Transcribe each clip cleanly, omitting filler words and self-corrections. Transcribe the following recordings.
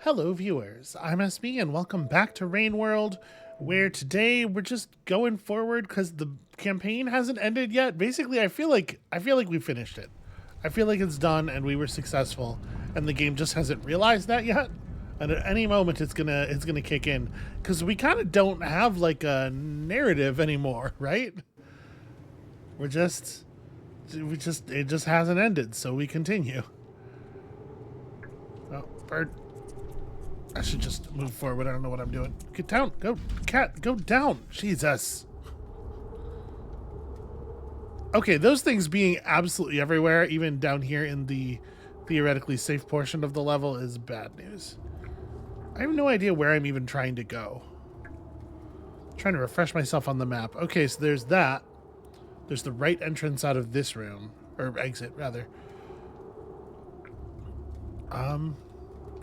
Hello viewers, I'm SB and welcome back to Rain World, where today we're just going forward because the campaign hasn't ended yet. Basically, I feel like we finished it. I feel like it's done and we were successful, and the game just hasn't realized that yet. And at any moment it's gonna kick in because we kind of don't have like a narrative anymore, right? It just hasn't ended, so we continue. Oh, bird. I should just move forward. I don't know what I'm doing. Get down. Go, cat. Go down. Jesus. Okay, those things being absolutely everywhere, even down here in the theoretically safe portion of the level, is bad news. I have no idea where I'm even trying to go. I'm trying to refresh myself on the map. Okay, so there's that. There's the right entrance out of this room. Or exit, rather.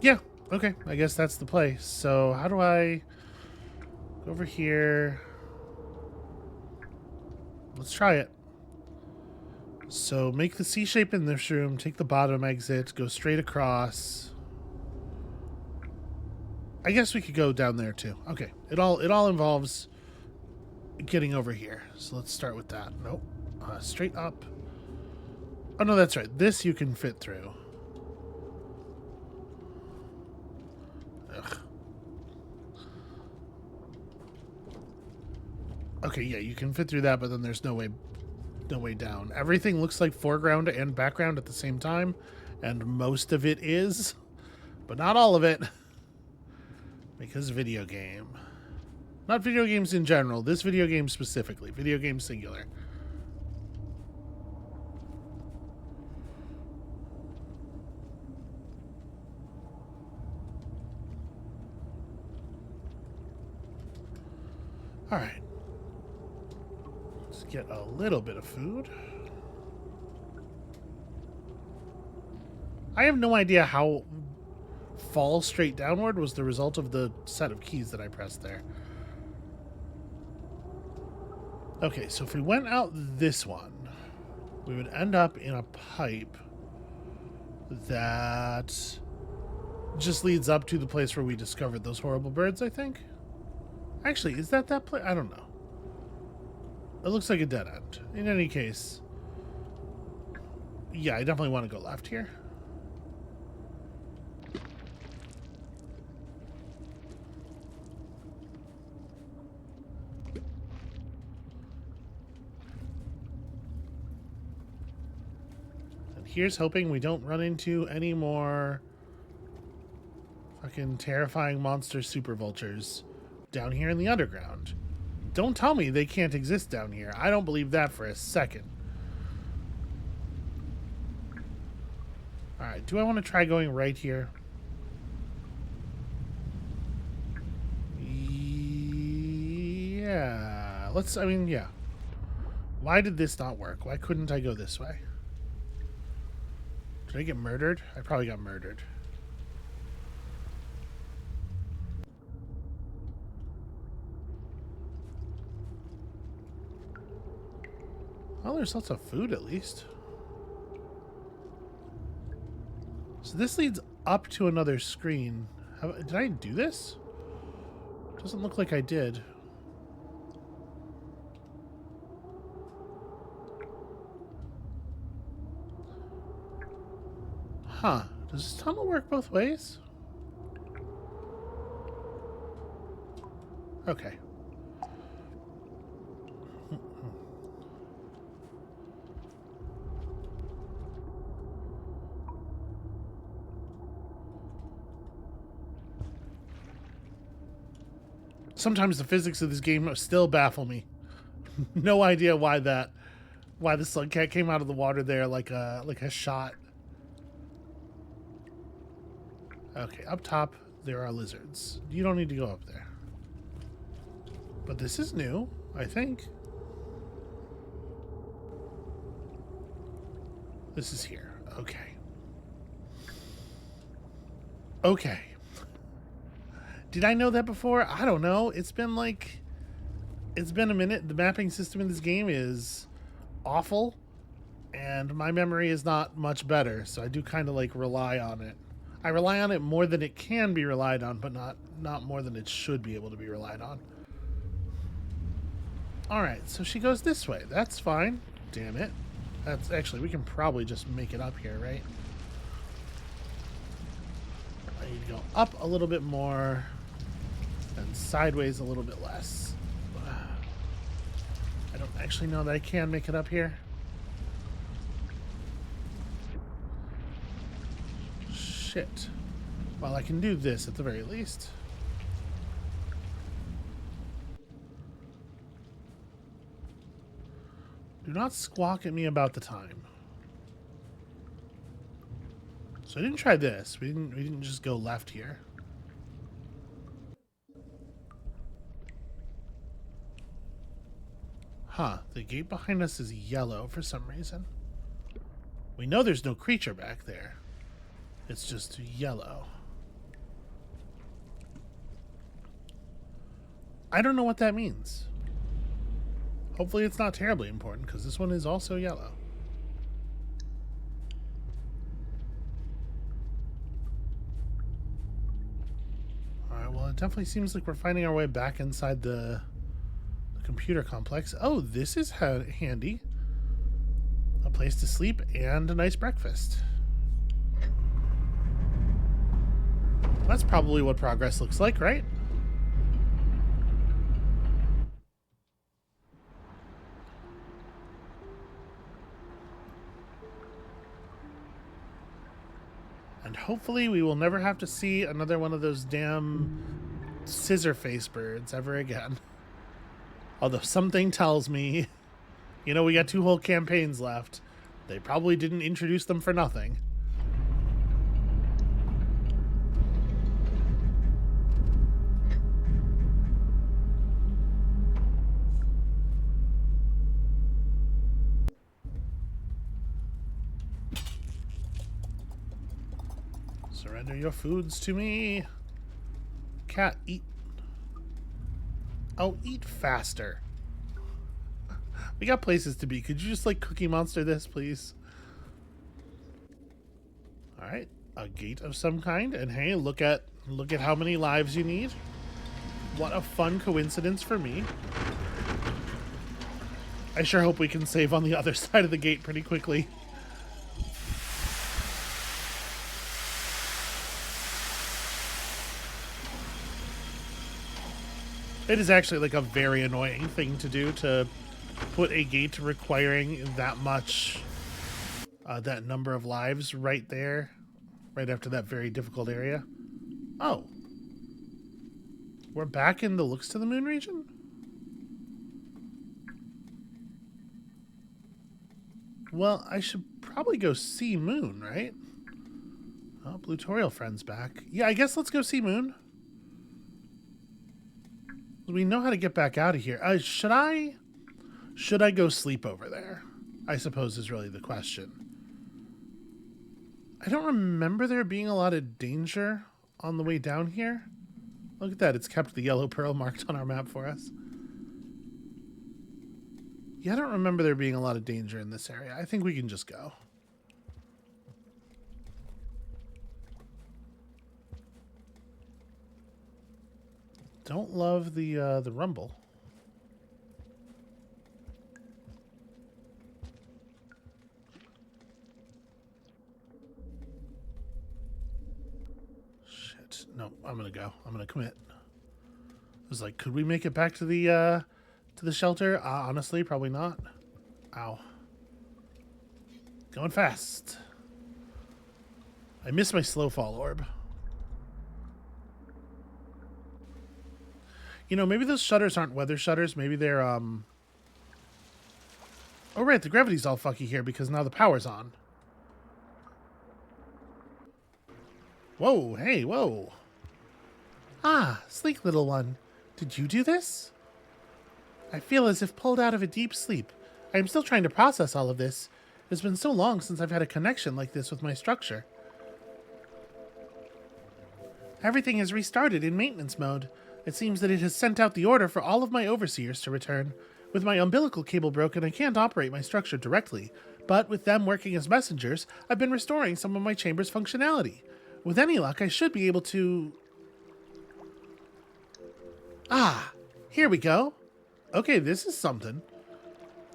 Yeah. Okay, I guess that's the place. So how do I go over here? Let's try it. So make the C shape in this room, take the bottom exit, go straight across. I guess we could go down there too. Okay, it all involves getting over here. So let's start with that. Nope. Straight up. Oh no, that's right. This you can fit through. Ugh. Okay, yeah, you can fit through that, but then there's no way down. Everything looks like foreground and background at the same time, and most of it is, but not all of it. Because video game. Not video games in general, this video game specifically. Video game singular. Alright. Let's get a little bit of food. I have no idea how fall straight downward was the result of the set of keys that I pressed there. Okay, so if we went out this one, we would end up in a pipe that just leads up to the place where we discovered those horrible birds, I think. Actually, is that place? I don't know. It looks like a dead end. In any case, yeah, I definitely want to go left here. And here's hoping we don't run into any more fucking terrifying monster super vultures down here in the underground. Don't tell me they can't exist down here. I don't believe that for a second. Alright, do I want to try going right here? Yeah. Yeah. Why did this not work? Why couldn't I go this way? Did I get murdered? I probably got murdered. Oh, there's lots of food at least. So this leads up to another screen. Did I do this? Doesn't look like I did. Huh. Does this tunnel work both ways? Okay. Sometimes the physics of this game still baffle me. No idea why the slugcat came out of the water there like a shot. Okay, up top there are lizards. You don't need to go up there. But this is new, I think. This is here. Okay. Okay. Did I know that before? I don't know. It's been a minute. The mapping system in this game is awful, and my memory is not much better, so I do kind of like rely on it. I rely on it more than it can be relied on, but not more than it should be able to be relied on. Alright, so she goes this way. That's fine. Damn it. That's actually, we can probably just make it up here, right? I need to go up a little bit more and sideways a little bit less. I don't actually know that I can make it up here. Shit. Well, I can do this at the very least. Do not squawk at me about the time. So I didn't try this. We didn't just go left here. Huh, the gate behind us is yellow for some reason. We know there's no creature back there. It's just yellow. I don't know what that means. Hopefully it's not terribly important, because this one is also yellow. Alright, well it definitely seems like we're finding our way back inside the computer complex. Oh, this is handy. A place to sleep and a nice breakfast. That's probably what progress looks like, right? And hopefully we will never have to see another one of those damn scissor face birds ever again. Although something tells me, you know, we got 2 whole campaigns left. They probably didn't introduce them for nothing. Surrender your foods to me. Cat, eat. Oh, eat faster. We got places to be. Could you just, like, Cookie Monster this, please? Alright. A gate of some kind. And hey, look at how many lives you need. What a fun coincidence for me. I sure hope we can save on the other side of the gate pretty quickly. It is actually like a very annoying thing to do, to put a gate requiring that much, that number of lives right there, right after that very difficult area. Oh. We're back in the Looks to the Moon region? Well, I should probably go see Moon, right? Oh, Blutorial friend's back. Yeah, I guess let's go see Moon. We know how to get back out of here. Should I go sleep over there? I suppose is really the question. I don't remember there being a lot of danger on the way down here. Look at that. It's kept the yellow pearl marked on our map for us. Yeah, I don't remember there being a lot of danger in this area. I think we can just go. Don't love the rumble. Shit. No, I'm gonna go. I'm gonna commit. I was like, could we make it back to the shelter? Honestly, probably not. Ow. Going fast. I missed my slow fall orb. You know, maybe those shutters aren't weather shutters. Maybe they're, Oh, right, the gravity's all fucky here because now the power's on. Whoa, hey, whoa. Ah, sleek little one. Did you do this? I feel as if pulled out of a deep sleep. I am still trying to process all of this. It's been so long since I've had a connection like this with my structure. Everything is restarted in maintenance mode. It seems that it has sent out the order for all of my overseers to return. With my umbilical cable broken, I can't operate my structure directly, but with them working as messengers, I've been restoring some of my chamber's functionality. With any luck, I should be able to... Ah, here we go. Okay, this is something.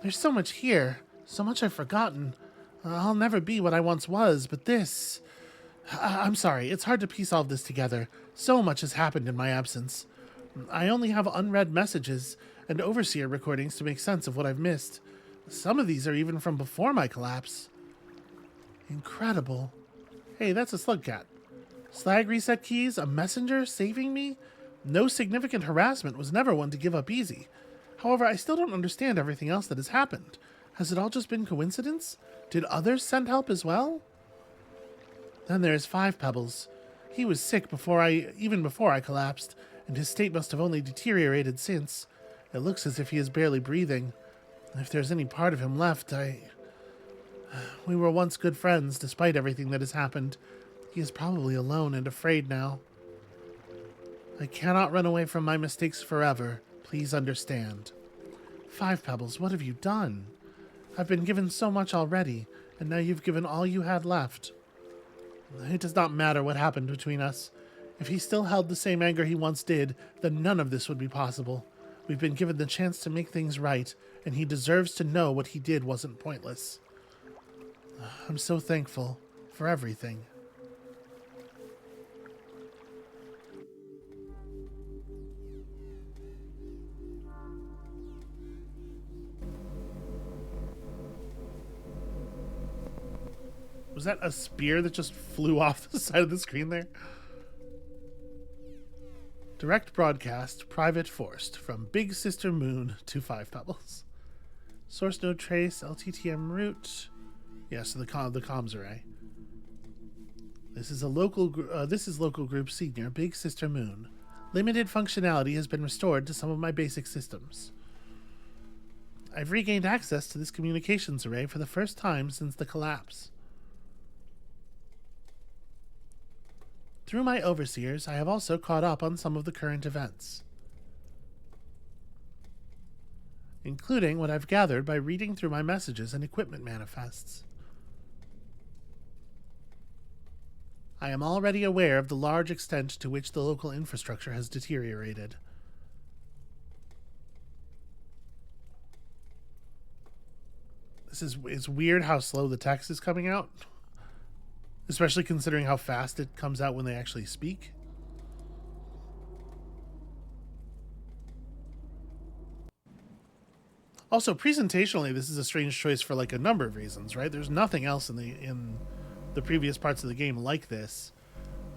There's so much here, so much I've forgotten. I'll never be what I once was, but this... I'm sorry, it's hard to piece all of this together. So much has happened in my absence. I only have unread messages and overseer recordings to make sense of what I've missed. Some of these are even from before my collapse. Incredible. Hey, that's a slugcat. Slag reset keys, a messenger saving me? No significant harassment, was never one to give up easy. However, I still don't understand everything else that has happened. Has it all just been coincidence? Did others send help as well? Then there's Five Pebbles. He was sick even before I collapsed, and his state must have only deteriorated since. It looks as if he is barely breathing. If there's any part of him left, we were once good friends, despite everything that has happened. He is probably alone and afraid now. I cannot run away from my mistakes forever. Please understand. Five Pebbles, what have you done? I've been given so much already, and now you've given all you had left. It does not matter what happened between us. If he still held the same anger he once did, then none of this would be possible. We've been given the chance to make things right, and he deserves to know what he did wasn't pointless. I'm so thankful for everything. Was that a spear that just flew off the side of the screen there? Direct broadcast, private forced, from Big Sister Moon to Five Pebbles. Source node trace, LTTM root. Yes, the comms array. This is local group senior, Big Sister Moon. Limited functionality has been restored to some of my basic systems. I've regained access to this communications array for the first time since the collapse. Through my overseers, I have also caught up on some of the current events, including what I've gathered by reading through my messages and equipment manifests. I am already aware of the large extent to which the local infrastructure has deteriorated. It's weird how slow the text is coming out. Especially considering how fast it comes out when they actually speak. Also, presentationally, this is a strange choice for like a number of reasons, right? There's nothing else in the previous parts of the game like this.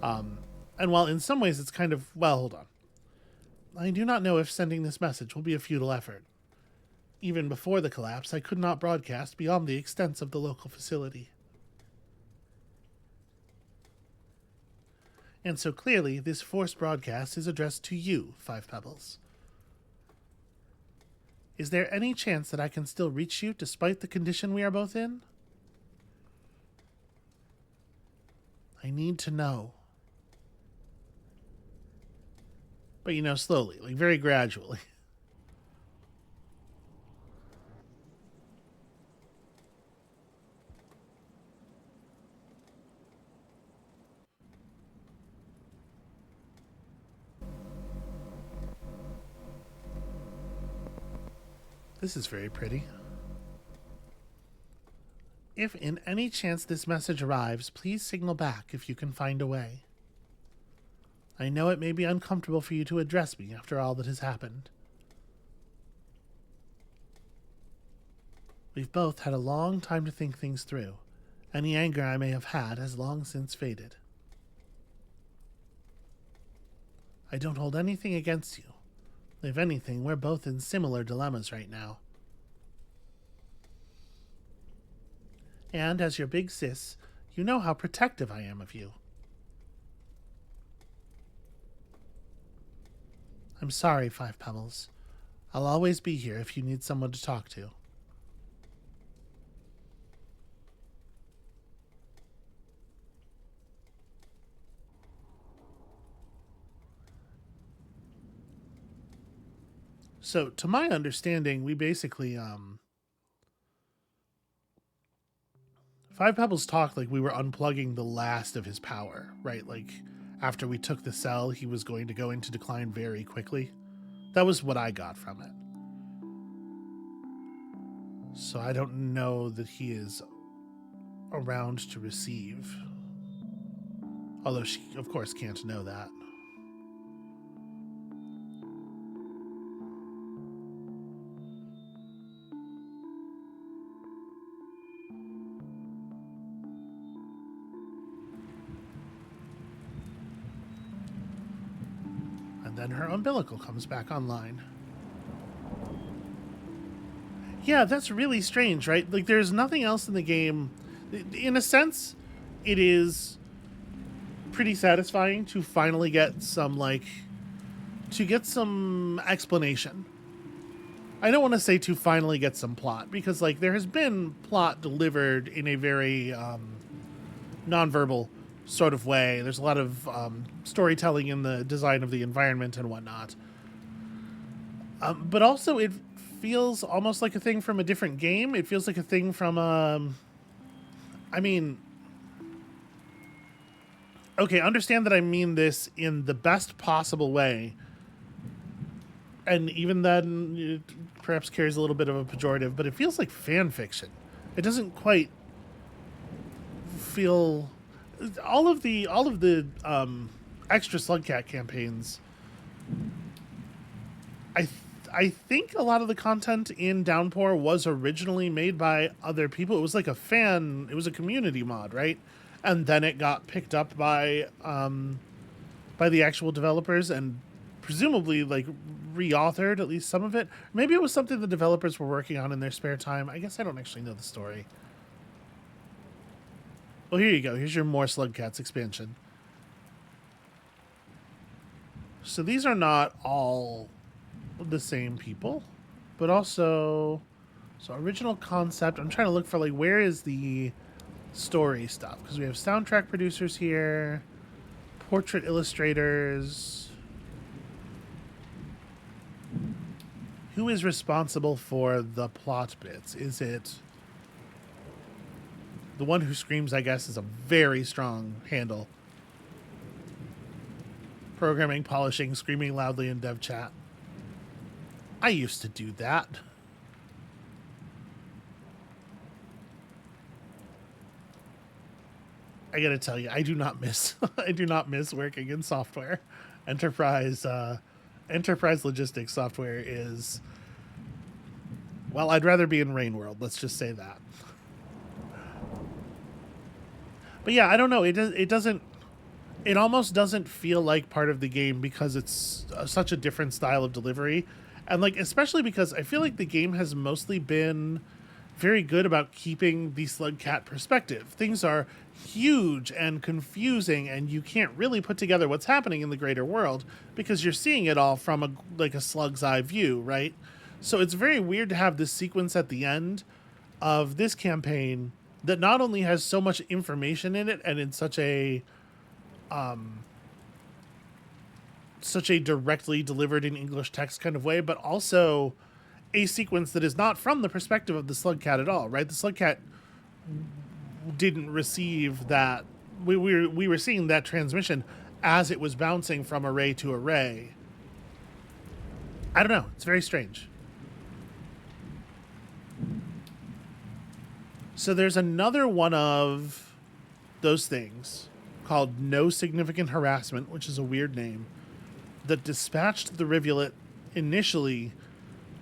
And while in some ways it's kind of, well, hold on. I do not know if sending this message will be a futile effort. Even before the collapse, I could not broadcast beyond the extents of the local facility. And so clearly, this forced broadcast is addressed to you, Five Pebbles. Is there any chance that I can still reach you despite the condition we are both in? I need to know. But slowly, like very gradually. This is very pretty. If in any chance this message arrives, please signal back if you can find a way. I know it may be uncomfortable for you to address me after all that has happened. We've both had a long time to think things through. Any anger I may have had has long since faded. I don't hold anything against you. If anything, we're both in similar dilemmas right now. And as your big sis, you know how protective I am of you. I'm sorry, Five Pebbles. I'll always be here if you need someone to talk to. So, to my understanding, we basically, Five Five Pebbles talked like we were unplugging the last of his power, right? Like after we took the cell, he was going to go into decline very quickly. That was what I got from it. So I don't know that he is around to receive. Although she, of course, can't know that. And then her umbilical comes back online. Yeah, that's really strange, right? Like, there's nothing else in the game. In a sense, it is pretty satisfying to finally get some, like, to get some explanation. I don't want to say to finally get some plot, because, like, there has been plot delivered in a very nonverbal sort of way. There's a lot of storytelling in the design of the environment and whatnot. But also, it feels almost like a thing from a different game. It feels like a thing from, I mean, okay, understand that I mean this in the best possible way. And even then, it perhaps carries a little bit of a pejorative, but it feels like fan fiction. It doesn't quite feel all of the extra slugcat campaigns. I think a lot of the content in Downpour was originally made by other people. It was like it was a community mod, right? And then it got picked up by the actual developers and presumably like reauthored at least some of it. Maybe it was something the developers were working on in their spare time. I guess I don't actually know the story. Well, here you go. Here's your more slugcats expansion. So these are not all the same people, but also, so original concept. I'm trying to look for like where is the story stuff, because we have soundtrack producers here, portrait illustrators. Who is responsible for the plot bits? Is it the one who screams? I guess is a very strong handle. Programming, polishing, screaming loudly in dev chat. I used to do that. I gotta tell you, I do not miss working in software. Enterprise logistics software is, well, I'd rather be in Rain World, let's just say that. But yeah, I don't know, it almost doesn't feel like part of the game because it's such a different style of delivery. And like, especially because I feel like the game has mostly been very good about keeping the slugcat perspective. Things are huge and confusing, and you can't really put together what's happening in the greater world because you're seeing it all from a slug's eye view, right? So it's very weird to have this sequence at the end of this campaign that not only has so much information in it and in such a directly delivered in English text kind of way, but also a sequence that is not from the perspective of the slugcat at all, right? The slugcat didn't receive that. We were seeing that transmission as it was bouncing from array to array. I don't know. It's very strange. So there's another one of those things called No Significant Harassment, which is a weird name, that dispatched the rivulet initially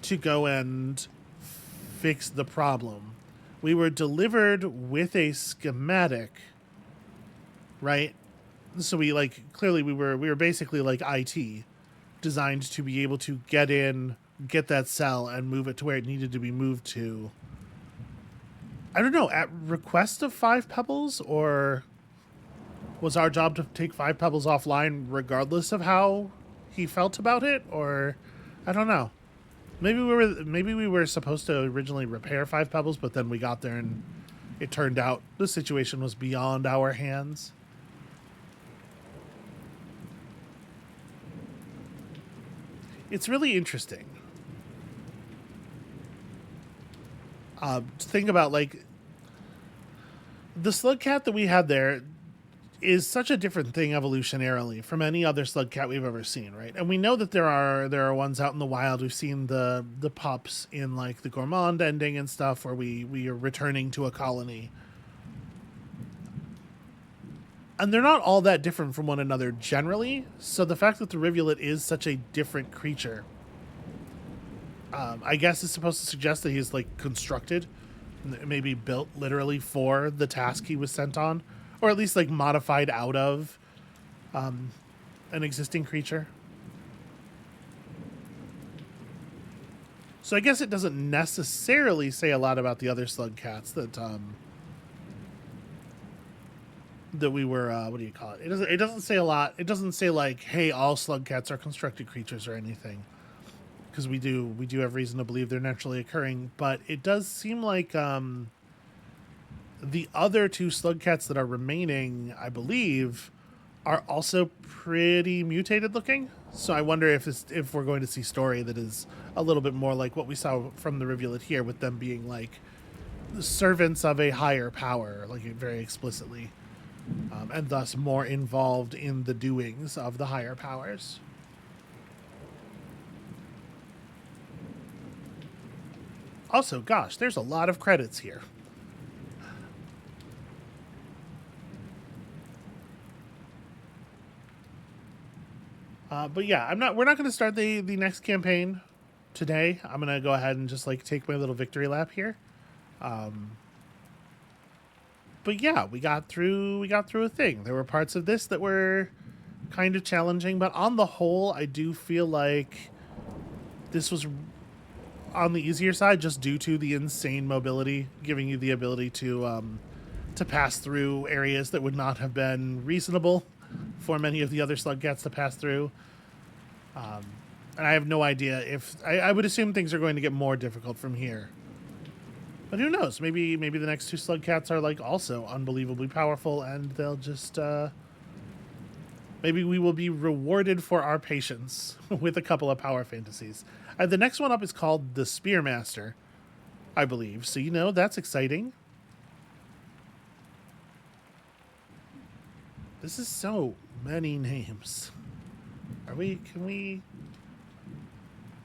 to go and fix the problem. We were delivered with a schematic, right? So we clearly we were basically like IT, designed to be able to get in, get that cell, and move it to where it needed to be moved to. I don't know, at request of Five Pebbles, or was our job to take Five Pebbles offline regardless of how he felt about it? Or I don't know. Maybe we were supposed to originally repair Five Pebbles, but then we got there and it turned out the situation was beyond our hands. It's really interesting. Think about the slugcat that we had there is such a different thing evolutionarily from any other slugcat we've ever seen, right? And we know that there are ones out in the wild. We've seen the pups in like the Gourmand ending and stuff where we are returning to a colony. And they're not all that different from one another generally. So the fact that the rivulet is such a different creature, I guess is supposed to suggest that he's like constructed, maybe built literally for the task he was sent on, or at least like modified out of an existing creature. So I guess it doesn't necessarily say a lot about the other slugcats that we were what do you call it? It doesn't say a lot. It doesn't say like, hey, all slugcats are constructed creatures or anything, because we do have reason to believe they're naturally occurring. But it does seem like the other two slugcats that are remaining, I believe, are also pretty mutated looking. So I wonder if we're going to see story that is a little bit more like what we saw from the rivulet here, with them being like servants of a higher power, like very explicitly. And thus more involved in the doings of the higher powers. Also, gosh, there's a lot of credits here. But yeah, we're not going to start the next campaign today. I'm going to go ahead and just like take my little victory lap here. But yeah, we got through a thing. There were parts of this that were kind of challenging, but on the whole, I do feel like this was on the easier side, just due to the insane mobility, giving you the ability to pass through areas that would not have been reasonable for many of the other slugcats to pass through. And I have no idea if I would assume things are going to get more difficult from here. But who knows? Maybe the next two slugcats are like also unbelievably powerful, and they'll just maybe we will be rewarded for our patience with a couple of power fantasies. The next one up is called the Spearmaster, I believe. So that's exciting. This is so many names. Can we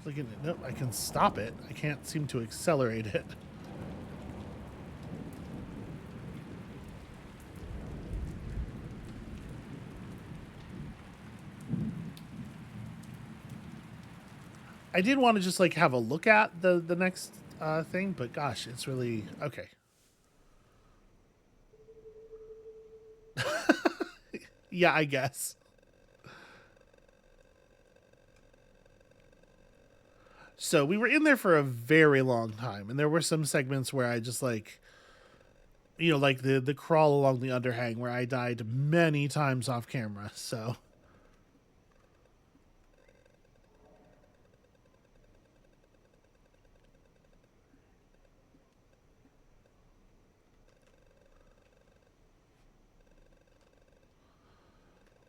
look at it? Nope, I can stop it. I can't seem to accelerate it. I did want to just like have a look at the next thing, but gosh, it's really okay. Yeah, I guess. So we were in there for a very long time, and there were some segments where I just like, like the crawl along the underhang where I died many times off camera. So.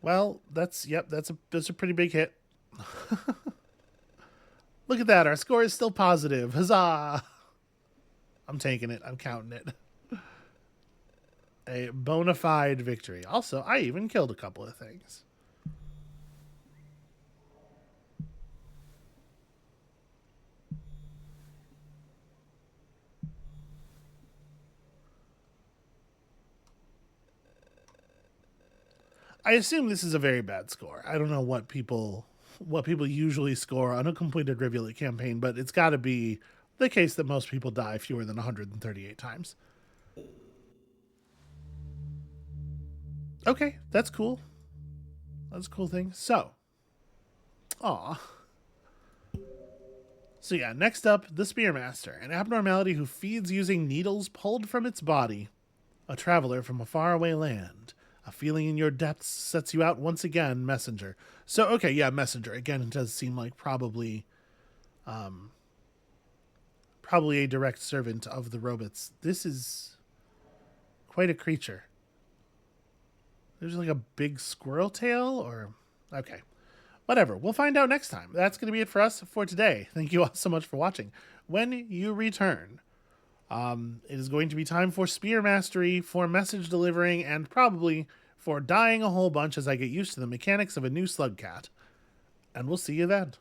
Well, that's a pretty big hit. Look at that, our score is still positive. Huzzah! I'm taking it. I'm counting it. A bona fide victory. Also, I even killed a couple of things. I assume this is a very bad score. I don't know what people usually score on a completed rivulet campaign, but it's got to be the case that most people die fewer than 138 times. Okay, that's cool. That's a cool thing. So, So yeah, next up, the Spearmaster, an abnormality who feeds using needles pulled from its body. A traveler from a faraway land. A feeling in your depths sets you out once again, messenger. So, okay, yeah, messenger. Again, it does seem like probably a direct servant of the robots. This is quite a creature. There's like a big squirrel tail, or... Okay. Whatever. We'll find out next time. That's going to be it for us for today. Thank you all so much for watching. When you return, It is going to be time for spear mastery, for message delivering, and probably for dying a whole bunch as I get used to the mechanics of a new slugcat. And we'll see you then.